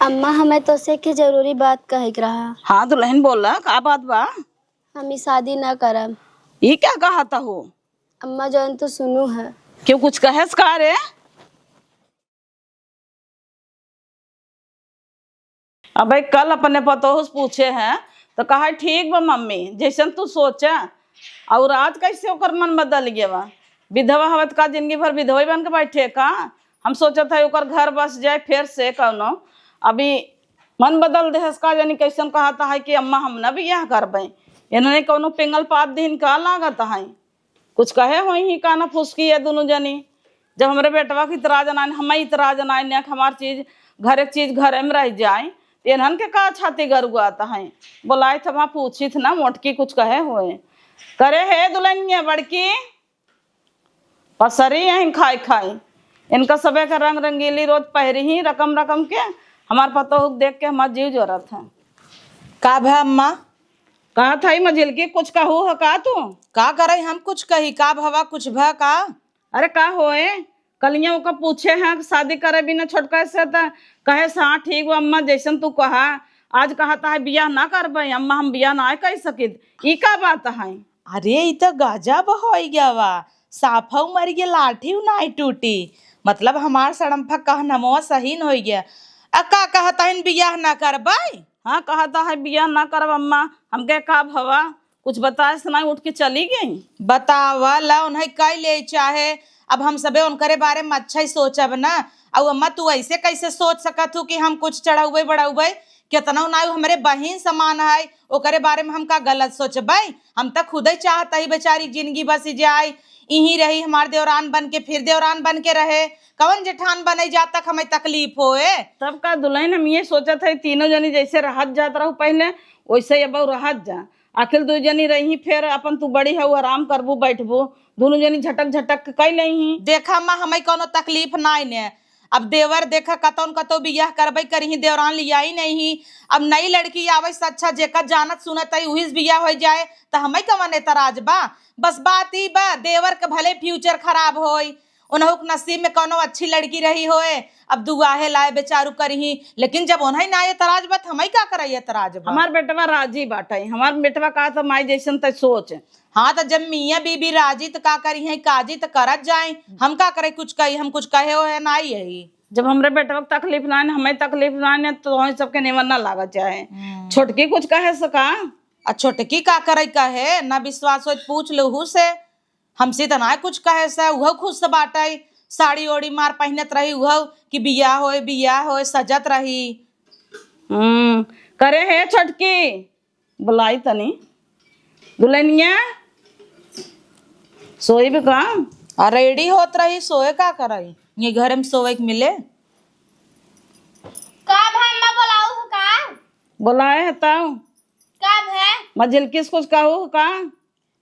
अम्मा हमें तो से के जरूरी बात कहे के रहा। हाँ दुल्हन बोला का बात बा? हम शादी न करब। ये क्या कहा था हो? अम्मा जौन तो सुनू है। क्यों कुछ कहेस का रे? अबे कल अपने पतोह से पूछे हैं तो कहा ठीक बा मम्मी जैसन तू सोचा। और आज कैसे ओकर मन बदल गया बा? विधवा हवत का जिंदगी भर विधवा बन के बैठे का? हम सोचा था ओकर घर बस जाए फिर से कौनो अभी मन बदल दे का जानी कैसन कहा था है कि अम्मा हम न बियाह करबे। इन्होंने कौनो पिंगल पात दिन का लागत है कुछ कहे हो ही का ना फुसकी है दोनों जनी। जब हमारे बेटवा की इतरा जनाए हम इतरा जनाए ने हमार चीज घर एक चीज घर में रह जाए तो इन्हन के का छाती गरुआता है। बोलाए थे वहाँ पूछी थी ना मोटकी कुछ कहे हुए करे है दुल्हनिया बड़की पसरी है खाई खाई इनका सबे का रंग रंगीली रोज पहरी ही रकम रकम के हमार पतो देख के हमार जीव जोरत है। का भा अम्मा? कहा था ही मझिल की कुछ कहू है का तू? का करे हम कुछ कही का भवा कुछ भा का? अरे का होए कलिया का पूछे हैं शादी करे बिना छोटका से तो कहे से हाँ ठीक बा अम्मा जैसन तू कहा। आज कहता है बियाह ना करबे अम्मा हम बियाह ना कर सकित ई का बात है? अरे ई तो गजब हो गया वा साफा मर गया लाठी नहीं टूटी मतलब हमार सड़म्फा कहनमवा सही न हो गया। का कहता है बियाह ना करबे? हाँ कहता है बियाह ना करब अम्मा हमके का भवा कुछ बताए सुनाई उठ के चली गई। बतावा ला उन्हें कई ले चाहे अब हम सबे उनकरे बारे में अच्छा ही सोचब ना। और अम्मा तू ऐसे कैसे सोच सकत हूँ कि हम कुछ चढ़ावे बढ़ावे कितना ना हमारे बहन समान है ओकरे बारे में हम का गलत सोचबे। हम तो खुद ही चाहता ही बेचारी जिंदगी बस जाए यहीं रही हमार देवरान बन के फिर देवरान बन के रहे कवन जेठान बने जा तक हमें तकलीफ होए। तब का दुल्हन हम ये सोचा था तीनों जनी जैसे रहत जात रहू पहले वैसे अब रहत जा आखिर दो जनी रही फिर अपन तू बड़ी है आराम करबू बैठबू दोनों जनी झटक झटक कई लही। देखा माँ हमें कोनो तकलीफ नाई ने अब देवर देखा कतौन कतो बियाह करबे करी देवरान लिया ही नहीं। अब नई लड़की आवे से अच्छा जेकर जानत सुनत है वही बियाह हो जाए तो हमें कवन एतराज बा। बस बात ही बा देवर के भले फ्यूचर खराब होई उन्हों नसीब में कोनो अच्छी लड़की रही होए अब दुआहे लाए बेचारू करही लेकिन जब उन्हें ना एतराज बा हमें का करे एतराज बा। हमार बेटवा राजी बाटे हमार बेटवा कहा था माई जैसन तय सोच। हाँ तो जब मियाँ बीबी राजी तो का करी है काजी तो करत जाए हम का करे कुछ कही हम कुछ कहे हो है ना यही। जब हमरे बेटवा को तकलीफ ना हमें तकलीफ ना तो सबके निमन ना लागा चाहे छोटकी कुछ कहे सका। छोटकी का करे कहे ना विश्वास हो पूछ लहू से हमसे तो ना कुछ कहे से वह खुद से बाटे साड़ी ओड़ी मार पहनत रही वह कि बियाह होए सजत रही। करे है छोटकी बुलाई तनी दुल्हनिया सोई भी का रेडी होत रही सोए का करई ये घर में सोए के मिले का भाम्मा बोलाऊ का? बुलाए है ताऊ कब है? मझिल किस कुछ कहू का?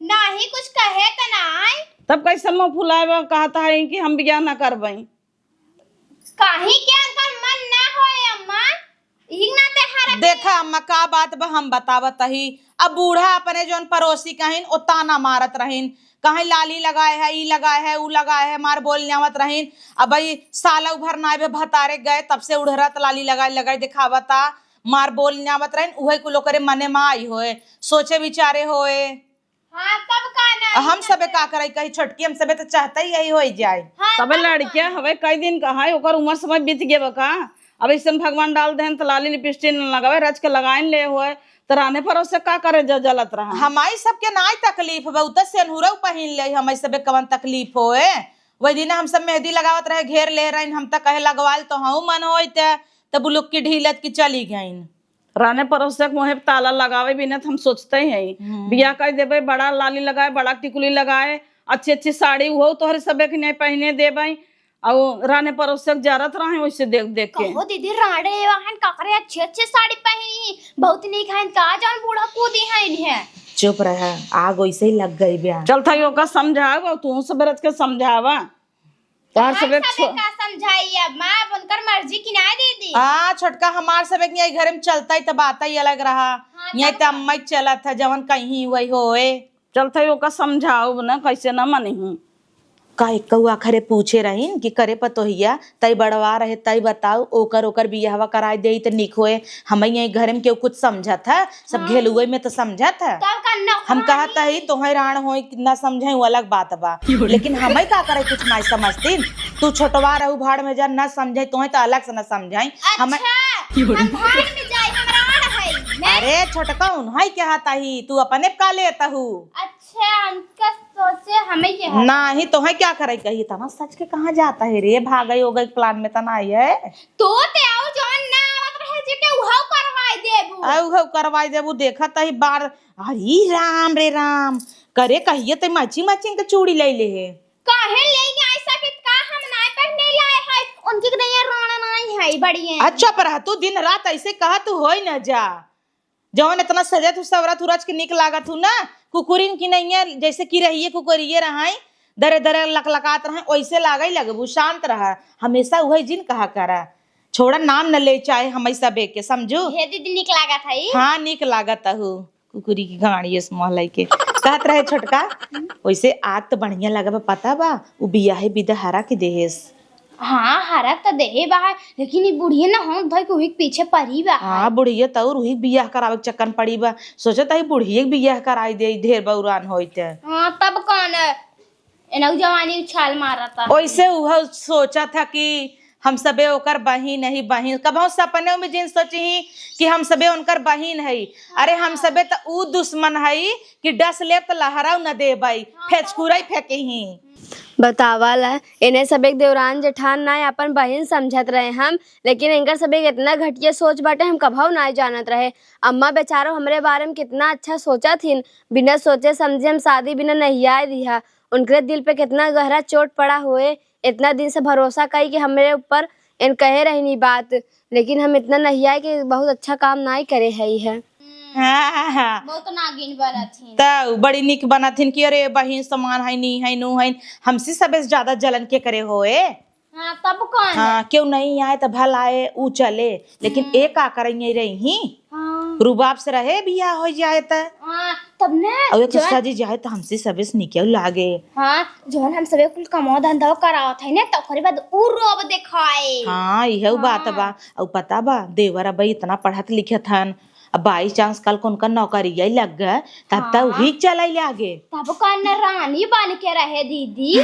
नहीं कुछ कहे तो नहीं। तब कैसे मुँह फुलाए कहता है कि हम बियाह ना करबे कहीं के अंकल मन ना होए अम्मा ही ना ते हर देखा अम्मा का बात बा हम बतावत ही अब बूढ़ा अपने जोन पड़ोसी कहिन ओ ताना मारत रहीन कहीं लाली लगाए है ई लगाए है ऊ लगाए है मार बोल न्यावत रहीन। अब भाई साला उभर नाए भतारे गए तब से उड़रत लाली लगाए दिखावता मार बोल न्यावत रहीन उहे कुलो करे मने में आई होए सोचे विचारे होए। हाँ तब का ना हम सबे का करे कही छोटकी हम सबे तो चाहते ही यही हो जाए। तबे लड़किया हवे कई दिन कहा ओकर उम्र समय बीत गए का अब ऐसे भगवान डाल देन तो लाली लिपस्टिक न लगावे रच के लगाइन ले हुए तो रहने पर उससे का करे जलत रहा। हमारी सबके ना तकलीफ बहुत सेनुरा पहन ले हमारे सबे कवन तकलीफ होए वही दिन हम सब मेहंदी लगावत रहे घेर ले रहे हम तक कहे लगवाल तो हाँ मन होते तब लोग की ढीलत की चली गई रहने पर उससे मुँह ताला लगावे बिना हम सोचते ही बियाह कर देवे बड़ा लाली लगाए बड़ा टिकुली लगाए अच्छी अच्छी साड़ी हो तो हर सबे के नहीं पहने देवे और रहने पर उससे जरत रहे वैसे देख देख के। कहो दीदी राड़े वाहन काकरे अच्छे अच्छे साड़ी पहनी बहुत नहीं खान का जान बूढ़ा कूदी है इन्हें। चुप रहा आग वैसे ही लग गई ब्याह चल था यो का समझावा तू सब रच के समझावा तार सबे का समझाई अब मां उनकर मर्जी की ना दीदी। हाँ छोटका हमार सबे के घर में चलता ही तो बात ही अलग रहा यही तो अम्मा चला था जवन कहीं वही होए। चल था यो का समझाओ ना कैसे न मनी का कौआ खरे पूछे रहीन कि करे पतोहिया तई बड़वा रहे तई बताओ ओकर ओकर बियाहवा कराई दे त निक होए। हम यही घर में केहू कुछ समझत है, सब घेलुए में तो समझत है। तब करना हम कहता ही तोहे राण हो ना समझे वो अलग बात बा, लेकिन हमें का करे कुछ नहीं समझती। तू छोटवा रहू भाड़ में जा न समझे तोहे तो अलग से न समझाई हमें। हम भाड़ में जाई हमरा है मैं। अरे छोटका उन्हाई कहता ही तू अपने का लेता हूँ। अच्छा हमका सोचे हमें क्या नहीं तो है क्या करे कही तना सच के कहाँ जाता है रे, भागई हो गई प्लान में तना है तो ते आओ जौन ना आवत रहे जे के उहाव करवाई देबू। औ करवाई देबू। देखा तही बार अरे राम रे राम करे कहिए ते मची मची के चूड़ी ले ले है। काहे लेंगे ऐसा कि का हम नाय पर नहीं लाए है उनकी के नहीं रोना नहीं है बढ़िया। अच्छा पर तू दिन रात ऐसे कहा तू होई न जा जौन इतना सजा तू सवरत उरज के निक लागत हूँ ना कुकुरिन की नहीं है जैसे की रहिए कुकुरिये रहाई दरे दरे लकलकात रहे वैसे लागई लगबू शांत रहा हमेशा वही जिन कहा करा छोड़ा नाम न ले चाहे हमेशा बेक के समझू। हे दीदी निक लागत है। हाँ निक लागत हूँ कुकुरी की गाड़ी मोहलाई के कहत रहे छोटका वैसे आग तो बढ़िया लगा पता बा उ बिया है बिदहरा के देहेस। हाँ हरक तो देहे बा लेकिन ये बुढ़िया ना हो भाई को पीछे पड़ी बा। हाँ बुढ़िया तो रुही बियाह करावे के चक्कर पड़ी बा सोचत है बुढ़िया के बियाह कराई दे ढेर बौरान होइत। हाँ तब कौन एना जवानी उछाल मारा था। वैसे वह सोचा था कि हम सबे ओकर बहिन है बहिन कबहू सपने में जिन सोची कि हम सबे उनकर बहिन है। अरे हम सबे तो ऊ दुश्मन है कि डस ले तो लहराऊ न दे भाई फेचकुराई फेंके ही बतावाला इन्हें सब एक देवरान जेठान ना अपन बहन समझत रहे हम, लेकिन इनकर सब एक इतना घटिया सोच बाटे हम कभू ना जानत रहे। अम्मा बेचारो हमरे बारे में कितना अच्छा सोचा थीन, बिना सोचे समझे हम शादी बिना नहिया दिया। उनके दिल पे कितना गहरा चोट पड़ा हुए, इतना दिन से भरोसा कही कि हमारे ऊपर इन कहे रहनी बात, लेकिन हम इतना नहिया कि बहुत अच्छा काम ना ही करे है। हाँ बहुत नागिन बना थी तो बड़ी निक बना थीन कि अरे बहिन समान है नी है नू है हमसे सबसे ज्यादा जलन के करे होए। हाँ तब कौन। हाँ क्यों नहीं आए तो भल आए ऊ चले, लेकिन एक आ करेंगे रही हाँ रुबाब से रहे बिया हो जाए तो हाँ तब ना और एक सजी जाए तो हमसे सबे निके लागे। हाँ जोन हम सबे कुल कमो धंधा करावत है ना तो ओकरे बाद उ रोब देखाए। हाँ यही बात बा। और पता बा देवर अब इतना पढ़त लिखत हन अब बाई चांस कल को उनका नौकरी लग गए तब तक वही चलाई ले आगे। तब कौन रानी बन के रहे दीदी।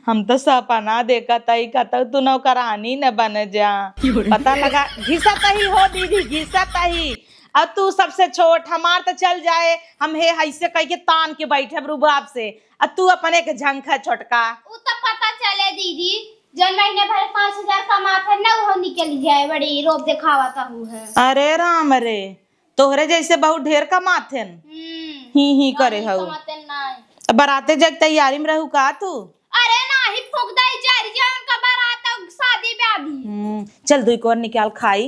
हम तो सपना देखा तई कहता तू नौकरानी न बन जा। पता लगा घिसत ही हो दीदी घिसत ही। अब तू सबसे छोट हमार तो चल जाए हम हे ऐसे कह के तान के बैठे रुबाब से, अब तू अपने के झंखा छोटका उ तो पता चले दीदी जन महीने भर 5000 कमात है ना वो निकल जाए बड़ी रोब दिखावा ता है। अरे राम रे तोहरे जैसे बहुत ढेर कमाथेन ही करे हऊ। बराते जग तैयारी में रहू का तू। अरे नाही फूक दई जारी जा उनका बारात शादी ब्याह चल दुई कोर निकाल खाई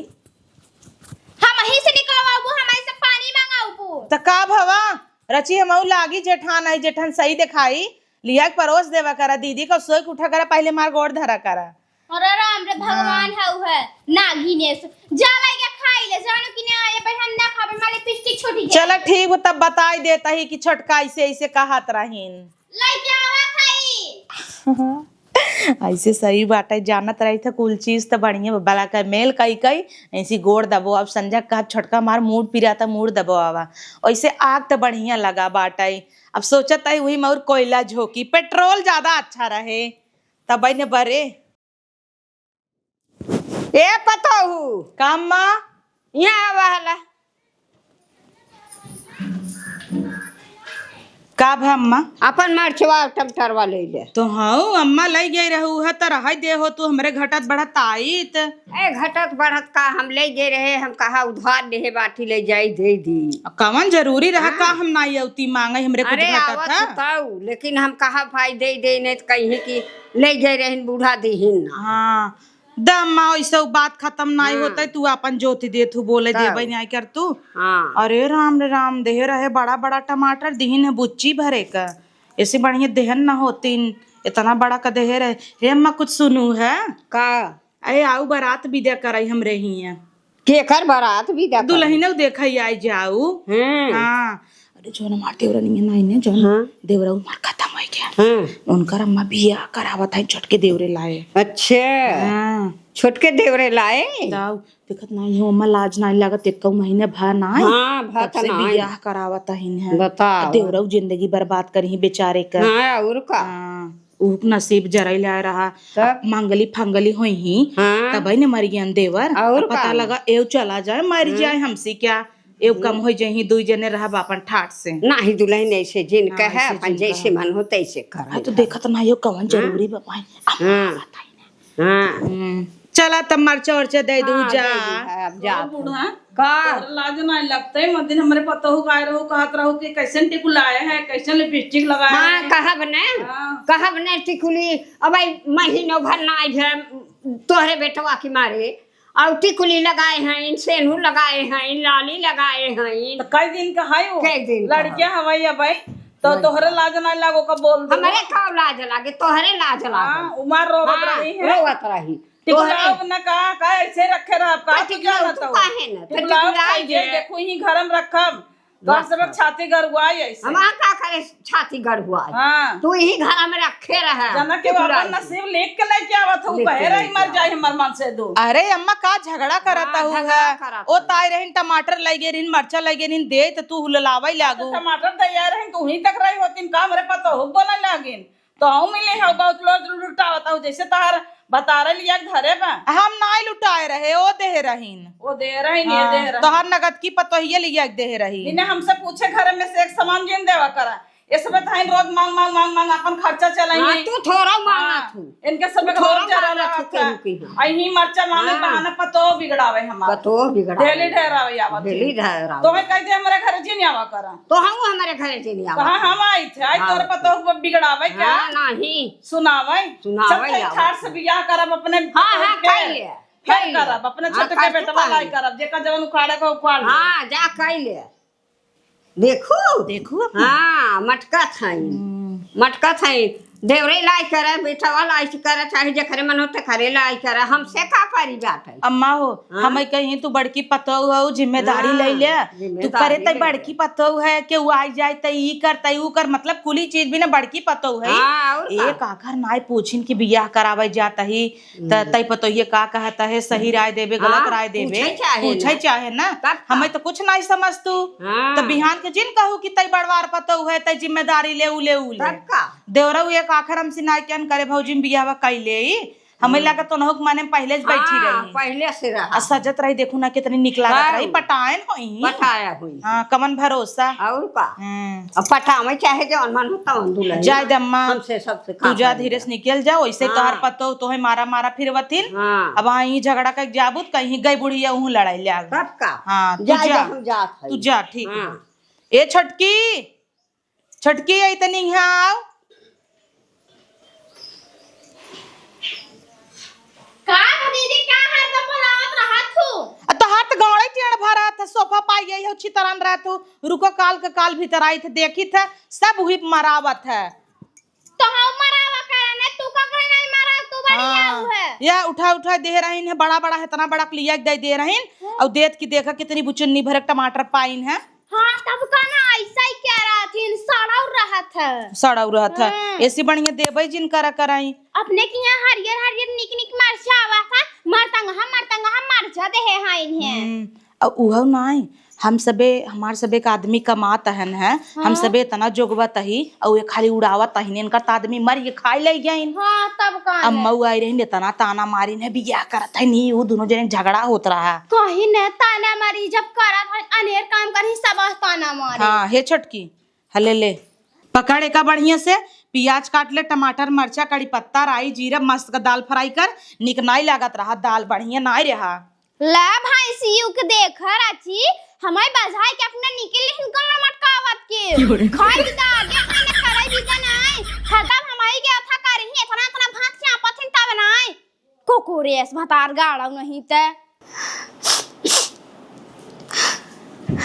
हम ही से निकलवाबू हमारे से पानी मांगाबू त का भवा रची हम लागी जेठान है जेठान सही दिखाई लिया परोस देवा करा दीदी को सोई उठा करा पहले मार गोड़ धरा करा। अरे राम रे भगवान है नागिने से जावे के खाई ले जानो कि ना आए पर हम ना खाबे मारे पिस्टिक छोटी चल ठीक तब बताई देता ही कि छोटका ऐसे ऐसे कहत रहीन लेके आवा खाई। ऐसे सही बाटे जानत रही था कुल चीज तो बढ़िया बला कर मेल कई कई ऐसी गोड़ दबो। अब संजय का छोटका मार मूड पिरा था मूड दबो आवा ऐसे आग तो बढ़िया लगा बाटे। अब सोचत है वही मोर कोयला झोंकी पेट्रोल ज्यादा अच्छा रहे तब ने बरे ए पतोहू काम माँ यहाँ वाला का भा अम्मा अपन मरछवा टमटरवा ले ले तो हाँ अम्मा लई गई रहू है तो रह दे हो तू हमरे घटत बढ़त आईत। ए घटत बढ़त का हम ले जे रहे हम कहा उधार ले बाटी ले जाई दे दी कवन जरूरी रहा का हम ना यौती मांगे हमरे कुछ अरे घटत आवत है। ताऊ लेकिन हम कहा भाई दे दे नहीं तो कहीं की ले जे रहे बूढ़ा दीहिन ना। हाँ दम्मा ऐसा बात खत्म ना होता तू अपन ज्योति दे तू बोले देबे नहीं कर तू। हाँ अरे राम रे राम देह रहे बड़ा बड़ा टमाटर दीन है बुच्ची भरे का ऐसे बढ़िया देहन ना होती इतना बड़ा का देह रहे। हे अम्मा कुछ सुनू है का अरे आऊ बारात विदा कराई हमरे हिया केकर बारात भी देखा दुल्हन देखा आई जाऊ। हाँ अरे जो हमार देवरा नहीं ने जो देवरा उमर खत्म हो गया हाँ उनकर अम्मा बियाह करावत है छोटके देवरे लाए। अच्छा हाँ छोटके देवरे लाए। दाऊ देखत नहीं हो अम्मा लाज नहीं लागत एक महीने भर ना हाँ भात से ना बियाह करावत है बताओ। देवरा जिंदगी बर्बाद करी बेचारे का। हाँ और का ऊ नसीब जरई ला रहा तब? मंगली फंगली हुई ही हाँ। तब न मर गया देवर और पता का? लगा एव चला जाए मर जाए हमसे क्या एव कम हो जाए दुई जने रहा बापन ठाट से। नाही दुल्हन ऐसे जिन हाँ, कहे ऐसे अपन जिनका जैसे मन हो तैसे कर। तो देखत ना यो कवन जरूरी बापा हाँ हाँ चला तब मरचा उर्चा दे दू हाँ, जा दे दी है, अब जा बूढ़ा का तोहरा लाज नहीं लगता है मत दिन हमरे पता हो गाय रहो कहत रहो कि कैसन टिकुलाए है कैसन लिपस्टिक लगाए हाँ है। कहब ने हाँ। कहब ने टिकुली अब महीनों भर ना आई है तोहरे बेटवा की मारे और टिकुली लगाए हैं सेनूर लगाए हैं लाली लगाए हैं। तो कई दिन का है वो कई दिन का लड़कियां हवाई भाई तो तोहरे लाज नहीं लागो का बोल दो। हमारे का लाज लागे तोहरे लाज लागे। हाँ, उमर रोवत रही है रोवत रही टिकुलाओ न का ऐसे रखे रह का तो तू क्या टिकुलाओ बताओ तू काहे न? तो टिकुलाओ टिकुलाओ खाई जे। देखो ही घर में रखम घर सब छाती गरवाई ऐसे। हमारा का करे छाती गढ़ुआ हाँ तू यही घर में रखे रहे जना के अपन नसीब लिख के लेके आवत हूँ लेके कहे रही लेके मर जाए हमर मन से दो। अरे अम्मा का झगड़ा करता हाँ, हुआ झगड़ा करता ओ ताई रहिन टमाटर लगे रहिन मरचा लगे रहिन दे तो तू हुललावई लागू। टमाटर तैयार है तू ही तक रही होती का हमरे पता हो बोला लागिन तो हम मिले हो बहुत लोग लुटावता हूँ जैसे तहार बता रहे लिया धरे बा हम नाई लुटाए रहे ओ देह रहीन वो दे रही नहीं दे रही तोहर नगद की पतोहिया लिया देह रही। इन्हें हमसे पूछे घर में से एक सामान जिन देवा करा ये सब थाइन रोज मांग मांग मांग मांग अपन खर्चा चलाएंगे। तू थोड़ा मांगा तू इनके सब थोड़ा रोज जरा मांगा रहा तू केहू की, हाँ। आई मरचा मांगे बहाना पतो बिगड़ावे हमारा तो बिगड़ा डेली ठहरावे आवत दिल्ली धरा तो है कहते हमारे घर जी नहीं आवा करा तो हम हमारे घर से नहीं आवा। कहाँ हम आई थे आई तोरे पतो बिगड़ावे क्या हाँ, नहीं सुनावे सुनावे सब आवत। ठाठ से बियाह करब अपने हाँ हाँ के। कह ले फिर करब अपने छोटे के बेटवा लाई करब जेका जवन उखाड़े को उखाड़ ले। हाँ जा कह ले देखो देखू हाँ मटका थाई मटका थाई देवरे लाई करे बेटवा लाई करे चाहे जखरे मन होते खरे लाई करे हमसे का पारी बात है। अम्मा हो हम कहीं तू बड़की पतोह हो जिम्मेदारी ले ले तू जिम्मेदारी करे तई ले बड़की पतोह है कि वो आई जाए तई ई कर तई ऊ कर मतलब कुली चीज भी ना बड़की पतोह है। हाँ, और का? एक आखर नाई पूछिन की बियाह करावे जाता ही त तई पतोहिए का कहता है सही राय देबे गलत हाँ, राय देबे पूछे चाहे पूछे ना। चाहे ना तब का? हमें तो कुछ नहीं समझ तू हाँ। तो बिहान के जिन कहू कि तई बड़वार पतोह है तई जिम्मेदारी ले उ ले तब का देवरा एक आखर हमसे नाई क्या करे भौजी बियाह कैले हमें लगा तो नहुक माने पहले से बैठी हाँ, रही पहले से रहा आ सजत रही देखू ना कितनी निक लागत हाँ। रही पटायन होई पटाया हुई हाँ कमन भरोसा और का अब पटावे चाहे जो अनमन होता दुल्हन जाय दम्मा हमसे सबसे तू जा धीरे से निकल जा वैसे हाँ। तोहर पतो तोहे मारा मारा फिरवथिन हाँ अब वहीं झगड़ा का जाबुत कहीं गई बुढ़िया वहीं लड़ाई ले आग तब का हाँ तू जा जा हम जात है तू जा ठीक है। हाँ। ए छटकी छटकी आई तनी आओ का दीदी का हाथ तो पलावत रहा तू तो हाथ गौड़े टेढ़ भरा था सोफा पाई गई हो चितरन रहा तू रुको काल के काल भीतर आई थे देखी था सब हुई मरावत है तो हम मरावा करना तू का करे नहीं मारा तू बढ़िया हु है या उठा उठा दे रहीन है बड़ा बड़ा है इतना बड़ा लिया दे रहीन और देत की देखा कितनी बुचुन्नी भरक टमाटर पाइन है। हाँ तब का ना ऐसा ही कह रहा थी सड़ा रहा था सड़ा रहा था ऐसी बढ़िया देवे जिन करा कराई अपने के यहाँ हरियर हरियर निक निक मरचा आवा था मरतंगा मरचा दे है और उहो नहीं हम सबे हमार सबे का आदमी कमात हन है हम सबे इतना जोगवत ही और ये खाली उड़ावत ही इनका आदमी मर के खाई ले गया हाँ तब का अम्मा आई रही इतना ताना मारी ने बियाह करत है नहीं वो दोनों जने झगड़ा होत रहा कहीं न ताना मारी जब करा था अनेर काम करी सब ताना मारी हाँ हे छटकी हले ले पकड़ एका बढ़िया से प्याज काट ले टमाटर मरचा कड़ी पत्ता राई जीरा मस्त का दाल फ्राई कर निक नाई लागत रहा दाल बढ़िया नाई रहा ला भाई सीयू के देख राची हमारे बाजार के अपना निकल हिनकल मटकावत के खाई दा आगे अपने कराई भी नहीं खत्म हमारी के अथा कर ही इतना इतना भात से आपथिन तब नहीं कोकोरेस भतार गाड़ा नहीं ते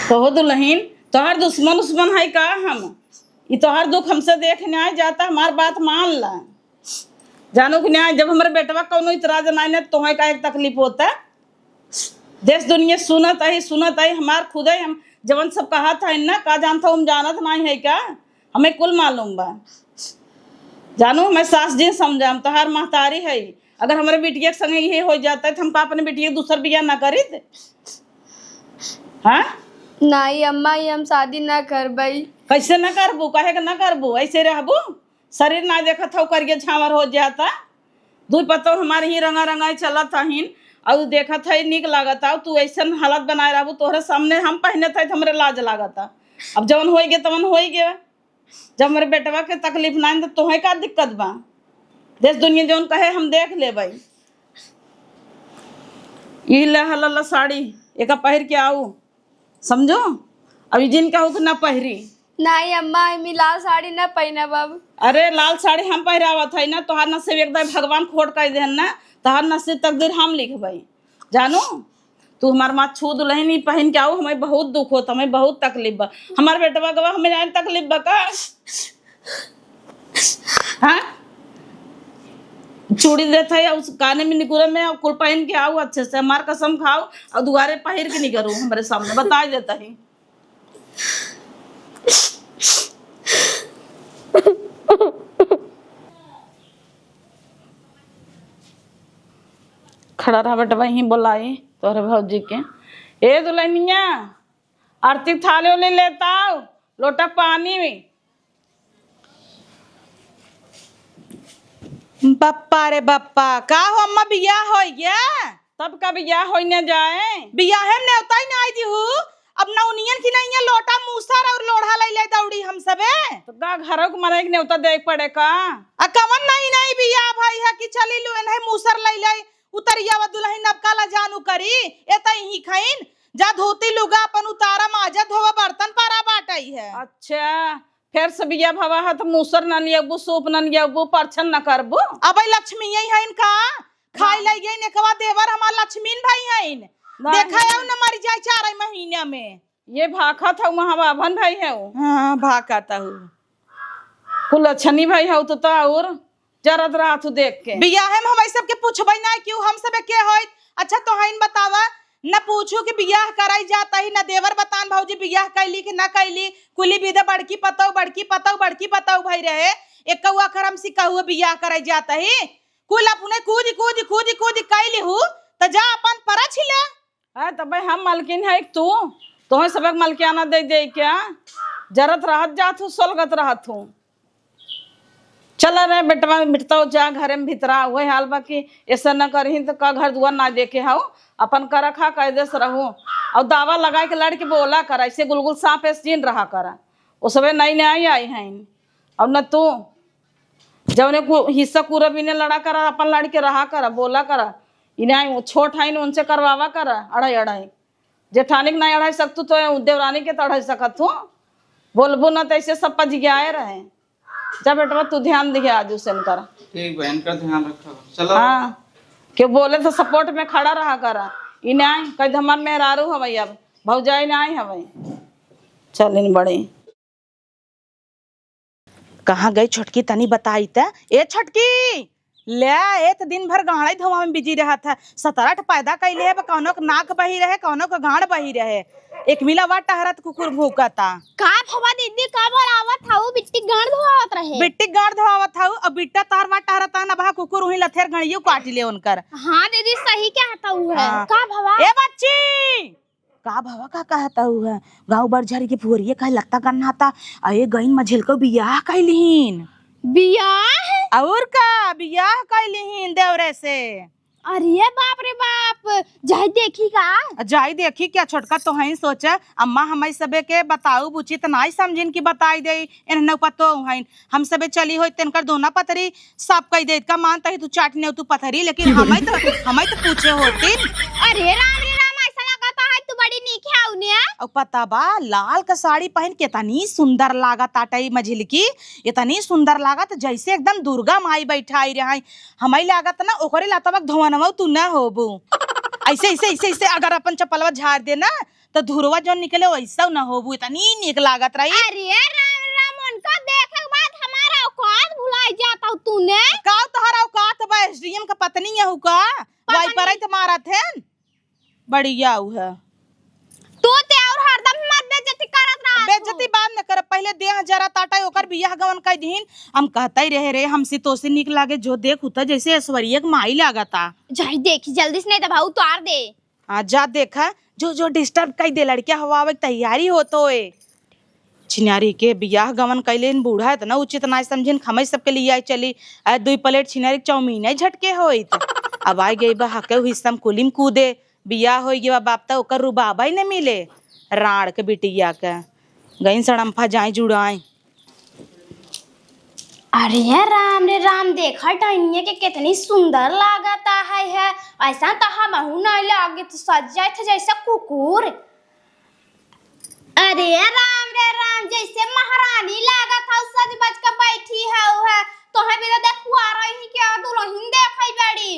कहो दुल्हन तोहर दुश्मन है का हम ये तोहर दुख हमसे देख न्याय जाता हमार बात मान ला जानो कि न्याय जब हमारे बेटवा कौनो इतराज नहीं तुम्हें का एक तकलीफ होता देश दुनिया सुनत आई हमार खुद हम जवन सब कहा था ना का जानता हम जानत नहीं है क्या, हमें कुल मालूम बा। जानू मैं सास जी समझाम तोहार महतारी है, अगर हमारे बिटिया के संगे ये हो जाता है तो हम का अपने बिटिया के दूसर बिया ना करी थे? हाँ नहीं अम्मा ये हम शादी ना करबई। कैसे ना करबू, कहे के ना करबू, ऐसे रहबू शरीर ना देखा था करिए झावर हो जाता। दूध पत्तो हमारे ही रंगा रंगाई चलत हहीन और देखा था निक लागता, तू ऐसा हालत बनाए रहबू तोहरे सामने हम पहने थे तो हमरे लाज लागता। अब जवन हो गए तवन हो गए, जब मेरे बेटवा के तकलीफ ना तो तोहे का दिक्कत बा? देश दुनिया जौन कहे हम देख ले भाई। ई ले हला साड़ी एक पहिर के आऊ, समझो अभी जिनका हो ना पहिरी। नहीं अम्मा हम लाल साड़ी ना पहनब अब। अरे लाल साड़ी हम पहरावत है ना, तोहार नसीब एकदम भगवान खोट कर दे ना, तोहार नसीब तकदीर हम लिखबई। जानो तू हमार माँ छू दुल्हन ही पहन के आओ, हमें बहुत दुख होता, हमें बहुत तकलीफ बा। हमार बेटवा गवा हमें जाने तकलीफ बा का? हाँ चूड़ी देता है उस काने में निकुरे में और कुल पहन के आओ अच्छे से, हमार कसम खाओ और दुआरे पहिर के नहीं करूँ हमारे सामने, बता देता है। खड़ा रहा बेटा वहीं बोलाई तोरे भौजी के, ए दुल्हनिया आरती थाले वाले लेता आओ, लोटा पानी में। बप्पा रे बप्पा, का हो अम्मा बियाह हो गया? तब का बियाह होने जाए, बियाह हम नेवता ही नहीं दी हूँ। अब नौनियन की नहीं है लोटा मूसर और लोढ़ा ले ले दौड़ी हम सबे। तो का घरों को मरे न्योता देख पड़े का? कमन नहीं नहीं बियाह भाई है कि चली लू नहीं मूसर ले ले उतरिया व दुल्हन अब काला जानू करी एता ही खैन जा धोती लुगा अपन उतारा माजा धोवा बर्तन पारा बाटई है। अच्छा फिर से बिया भवा है तो मूसर न लियबू, सूप न लियबू, परछन न करबू। अब लक्ष्मी यही है इनका खाई ले गई नेकवा देवर हमार लक्ष्मीन भाई है इन देखा है न मर जाए 4 महीने में। ये भाखा था वहाँ बाभन भाई है वो। हाँ भाकाता हूँ कुल अच्छनी भाई है तो और जरद रहा तू देख के। बियाह हम सब के पूछबई ना क्यों हम सब के होइत। अच्छा तो हइन बतावा न पूछू कि बियाह कराई जाता ही न देवर बतान भौजी बियाह कैली कि ना कैली, कुली विधे बड़की पतौ भाई रहे एक कौआ करम सिकहुआ बियाह कराई जाता ही कुल अपने कूद कैली हूँ तो जा अपन परा छिले। तब भाई हम मालकिन है तू तो सबक मलकियाना दे दे क्या जरत रहत जात हूँ सोलगत रहत हूँ। चल रहे बेटवा मिटता जा घरे में भीतरा वही हाल बा कि ऐसा न करही तो का घर दुआर ना देखे हाउ अपन कर खा कैदे से रहूं और दावा लगा के लड़के बोला कर ऐसे गुलगुल सांप ऐसे जीन रहा करा वो सब नई नई आई हैं। और न तू जवने को हिस्सा पूरा भी ने लड़ा करा अपन लड़के रहा करा बोला करा इन्हें छोट है उनसे करवावा करा अढ़ाई जेठानी के नहीं अढ़ाई सकतू तो देवरानी के तो अढ़ाई सकत हूँ बोलबू न तो ऐसे सब पजियाए रहे। जब बेटवा तू ध्यान दिखे आज उसे कर ठीक बहन का ध्यान रखा चलो। हाँ क्यों बोले तो सपोर्ट में खड़ा रहा करा इन्हें कई धमन में रारू हवई अब भौजाई नहीं हवई चल इन बड़े कहाँ गई छोटकी तनी बताई त ए छोटकी ले ए तो दिन भर गाड़ी धोवा में बिजी रहा था 17 पैदा कैले है कौनो के नाक बही रहे कौनो के गाड़ बही रहे एक मिला वा टहरत कुकुर भूकता का भवा दीदी का भरावत थाऊ बिट्टी गांड धोवत रहे बिट्टी गाड़ धोवत थाऊ अब बिट्टा तार वा टहरता ना बहा कुकुर वही लथेर गणियो काट ले उनकर। हाँ दीदी सही कहता हूँ है हाँ। का भवा ए बच्ची का भवा का कहता हुआ गाँव बरझरी के पुअरिए कहे लगता करना था अये गईन मझिल को बियाह कैलीन बियाह और का बियाह कैलीन देवरे से। अरे बाप रे बाप जाई देखी का जाई देखी क्या छोटका तो है सोचा अम्मा हमारी सबे के बताऊ बुची तो नहीं समझिन की बताई दे इन पतो है हम सबे चली हो तनकर दोना पथरी सब कह दे का मानता है तू चाटने तू पथरी लेकिन हमें तो पूछे होती। अरे राम रे राम ऐसा लगता है तू बड़ी नीके आउने और पता बा लाल का साड़ी पहन के इतनी सुंदर लागत टाटाई मझिल की इतनी सुंदर लागत जैसे एकदम दुर्गा माई बैठाई रही हमारी लागत ना ओकरे लातबक धोवनवा तू ना होबू ऐसे अगर अपन चप्पलवा झाड़ दे ना तो धुरवा जो निकले वैसा ना होबू इतनी नीक लागत रही। अरे राम राम उनका देखे के बाद हमारा औकात भुला जाता हूँ तूने का तोहरा औकात बा एसडीएम का पत्नी है का वाई पर तुम्हारा थे बढ़िया है तू ते और हरदम मत दे बेइज्जती बाद में कर, पहले देह जरा ताटा ओकर बियाह गवन कर दीन। हम कहता ही रहे रे हमसे तो से निक लागे जो देख होता जैसे ऐश्वर्या के माई लागता। जाई देखी जल्दी से, नहीं तो भाऊ तार दे। जा देखा जो जो डिस्टर्ब कर दे, लड़किया हवा आवे तैयारी हो तो छिनारी के बियाह गवन कैले बूढ़ा है ना उचित ना समझिन खमई सबके लिए आई चली आ 2 प्लेट छिनारी चाउमीन झटके होइत। अब आई गई बा हके हिस्सम कुलिम कूदे बियाह हो गया बाप त ओकर रुबाबा ही न मिले राड़ के बिटिया के गई सड़म्फा जाए जुड़ाए। अरे राम रे राम, देखा टहनिया के कितनी सुंदर लागता है। ऐसा तो हम नहीं लागे तो सज जाए थे जैसे कुकुर। अरे राम रे राम, जैसे महारानी लागा था सज बज के बैठी है। तो है भी तो देखुआ रही क्या दुल्हन देखई बड़ी।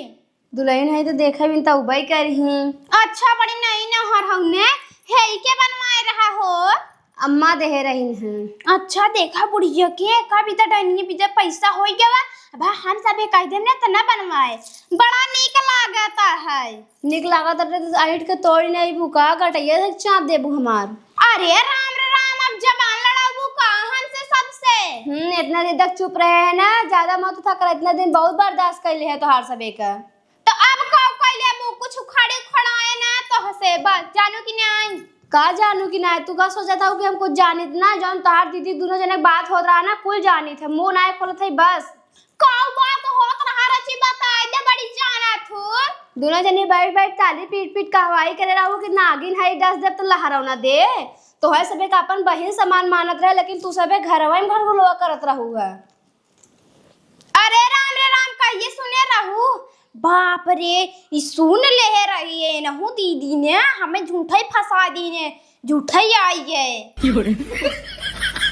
दुल्हन है तो देखा भी तो उबई करही। अच्छा बड़ी नहीं न हर हमने हे के बनवाए रहा हो। अम्मा दे रही हैं। अच्छा देखा बुढ़िया के का भी तो डनिए भी जब पैसा हो गया भाई हम सब कह दे ना तो ना बनवाए। बड़ा नीक लागता है। निक लागत रे तो आइट के तोड़ी नहीं भूका कटैया से चाप देबू हमार। अरे राम रे राम, अब जबान लड़ाबू कहां से सबसे। इतना दिन तक चुप रहे हैं ना, ज्यादा मत था कर, इतना दिन बहुत बर्दाश्त कर ले है तोहार सबे का। तो अब कब कहले मु कुछ खड़े खड़ाए ना तो हसे बस जानू कि नहीं। का जानू कि ना, तू का सोचा था कि हम कुछ जानित ना, जौन तोहार दीदी दोनों जने बात होत रहा ना कुल जानित है, मुंह ना खोलत है बस। का बात होत रहा रची बताए दे बड़ी जाना थू। दोनों जने बैठ बैठ ताली पीट पीट कहवाई करे रहू कि नागिन है 10 देव तो लहराव ना दे। तो है सबे का अपन बहिन समान मानत रहे, लेकिन तू सबे घरवा में घर गुलवा करत रहू है। अरे राम रे राम, कहिए सुने रहू। बाप रे, ई सुन ले रही है नहु दीदी ने हमें झूठा ही फंसा दी ने, झूठा ही आई है।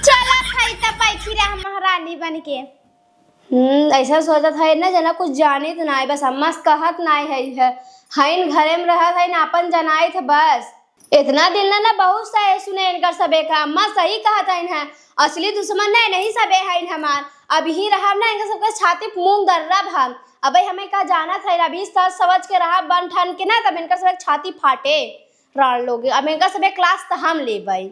चला खाई तब बैठी रह महारानी बन के। ऐसा सोचत है ना जना कुछ जानित ना है, बस अम्मा से कहत ना है हइन घरे में रहत है ना अपन जनाई थे बस। इतना दिन ना बहुत सा सुने इनकर सबे का, अम्मा सही कहत है असली दुश्मन नहीं सबे है हमार। अब ही रहा ना इनका सबका छाती मूंग दर्रब हम। अब हमें का जाना था अभी सच समझ के रहा बन ठन के ना, तब इनका सब छाती फाटे राण लोग। अब इनका सब क्लास तो हम ले भाई।